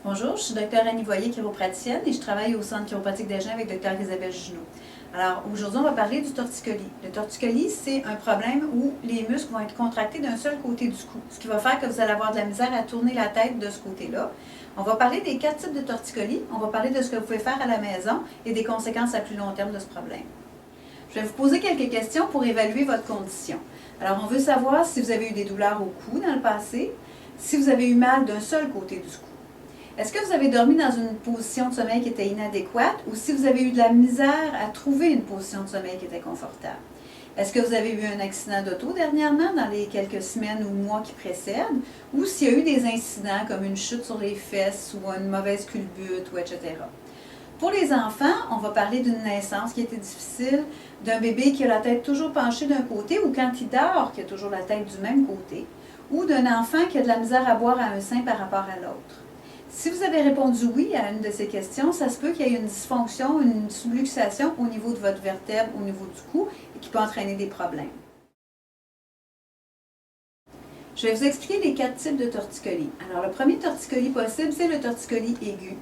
Bonjour, je suis Dr Annie Voyer, chiropraticienne, et je travaille au Centre chiropratique d'Agen avec Dr Isabelle Junot. Alors, aujourd'hui, on va parler du torticolis. Le torticolis, c'est un problème où les muscles vont être contractés d'un seul côté du cou, ce qui va faire que vous allez avoir de la misère à tourner la tête de ce côté-là. On va parler des 4 types de torticolis, on va parler de ce que vous pouvez faire à la maison et des conséquences à plus long terme de ce problème. Je vais vous poser quelques questions pour évaluer votre condition. Alors, on veut savoir si vous avez eu des douleurs au cou dans le passé, si vous avez eu mal d'un seul côté du cou. Est-ce que vous avez dormi dans une position de sommeil qui était inadéquate ou si vous avez eu de la misère à trouver une position de sommeil qui était confortable? Est-ce que vous avez eu un accident d'auto dernièrement dans les quelques semaines ou mois qui précèdent ou s'il y a eu des incidents comme une chute sur les fesses ou une mauvaise culbute ou etc. Pour les enfants, on va parler d'une naissance qui était difficile, d'un bébé qui a la tête toujours penchée d'un côté ou quand il dort, qui a toujours la tête du même côté, ou d'un enfant qui a de la misère à boire à un sein par rapport à l'autre. Si vous avez répondu oui à une de ces questions, ça se peut qu'il y ait une dysfonction, une subluxation au niveau de votre vertèbre, au niveau du cou, et qui peut entraîner des problèmes. Je vais vous expliquer les 4 types de torticolis. Alors, le premier torticolis possible, c'est le torticolis aigu.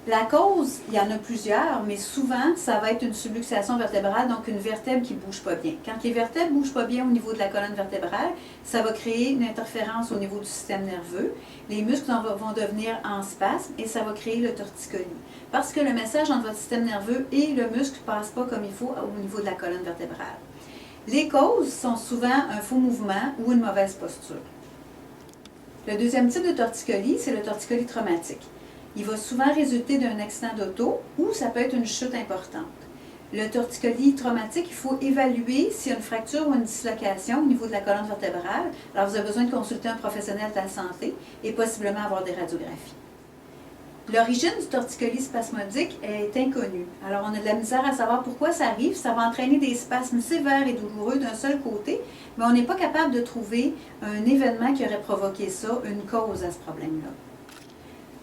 La cause, il y en a plusieurs, mais souvent, ça va être une subluxation vertébrale, donc une vertèbre qui ne bouge pas bien. Quand les vertèbres ne bougent pas bien au niveau de la colonne vertébrale, ça va créer une interférence au niveau du système nerveux. Les muscles vont devenir en spasme et ça va créer le torticolis. Parce que le message entre votre système nerveux et le muscle ne passe pas comme il faut au niveau de la colonne vertébrale. Les causes sont souvent un faux mouvement ou une mauvaise posture. Le deuxième type de torticolis, c'est le torticolis traumatique. Il va souvent résulter d'un accident d'auto ou ça peut être une chute importante. Le torticolis traumatique, il faut évaluer s'il y a une fracture ou une dislocation au niveau de la colonne vertébrale. Alors, vous avez besoin de consulter un professionnel de la santé et possiblement avoir des radiographies. L'origine du torticolis spasmodique est inconnue. Alors, on a de la misère à savoir pourquoi ça arrive. Ça va entraîner des spasmes sévères et douloureux d'un seul côté, mais on n'est pas capable de trouver un événement qui aurait provoqué ça, une cause à ce problème-là.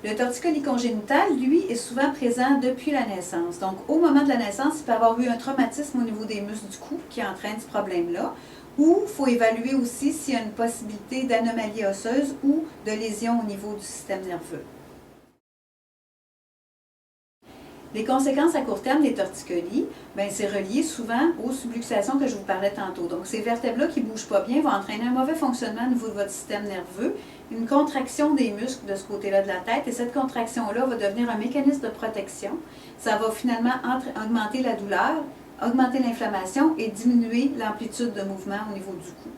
Le torticolis congénital, lui, est souvent présent depuis la naissance. Donc, au moment de la naissance, il peut y avoir eu un traumatisme au niveau des muscles du cou qui entraîne ce problème-là. Ou il faut évaluer aussi s'il y a une possibilité d'anomalie osseuse ou de lésion au niveau du système nerveux. Les conséquences à court terme des torticolis, c'est relié souvent aux subluxations que je vous parlais tantôt. Donc, ces vertèbres-là qui ne bougent pas bien vont entraîner un mauvais fonctionnement au niveau de votre système nerveux, une contraction des muscles de ce côté-là de la tête, et cette contraction-là va devenir un mécanisme de protection. Ça va finalement augmenter la douleur, augmenter l'inflammation et diminuer l'amplitude de mouvement au niveau du cou.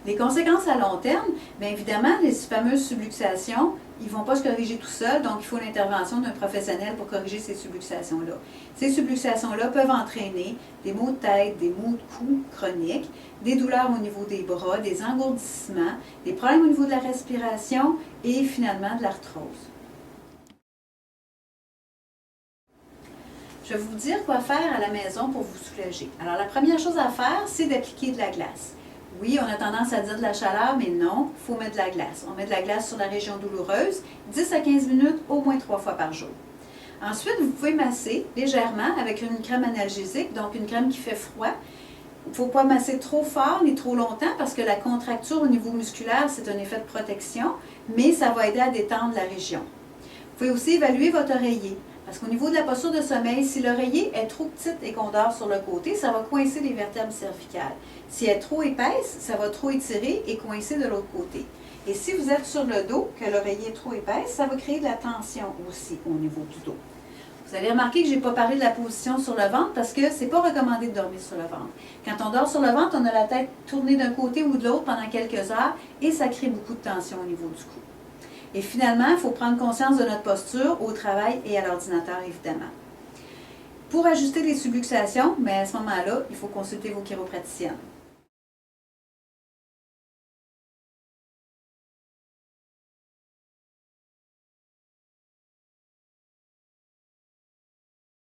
Les conséquences à long terme, bien évidemment, les fameuses subluxations, ils ne vont pas se corriger tout seuls, donc il faut l'intervention d'un professionnel pour corriger ces subluxations-là. Ces subluxations-là peuvent entraîner des maux de tête, des maux de cou chroniques, des douleurs au niveau des bras, des engourdissements, des problèmes au niveau de la respiration et finalement de l'arthrose. Je vais vous dire quoi faire à la maison pour vous soulager. Alors, la première chose à faire, c'est d'appliquer de la glace. Oui, on a tendance à dire de la chaleur, mais non, il faut mettre de la glace. On met de la glace sur la région douloureuse, 10 à 15 minutes, au moins 3 fois par jour. Ensuite, vous pouvez masser légèrement avec une crème analgésique, donc une crème qui fait froid. Il ne faut pas masser trop fort ni trop longtemps parce que la contracture au niveau musculaire, c'est un effet de protection, mais ça va aider à détendre la région. Vous pouvez aussi évaluer votre oreiller. Parce qu'au niveau de la posture de sommeil, si l'oreiller est trop petite et qu'on dort sur le côté, ça va coincer les vertèbres cervicales. Si elle est trop épaisse, ça va trop étirer et coincer de l'autre côté. Et si vous êtes sur le dos, que l'oreiller est trop épaisse, ça va créer de la tension aussi au niveau du dos. Vous allez remarquer que je n'ai pas parlé de la position sur le ventre parce que ce n'est pas recommandé de dormir sur le ventre. Quand on dort sur le ventre, on a la tête tournée d'un côté ou de l'autre pendant quelques heures et ça crée beaucoup de tension au niveau du cou. Et finalement, il faut prendre conscience de notre posture au travail et à l'ordinateur, évidemment. Pour ajuster les subluxations, à ce moment-là, il faut consulter vos chiropraticiennes.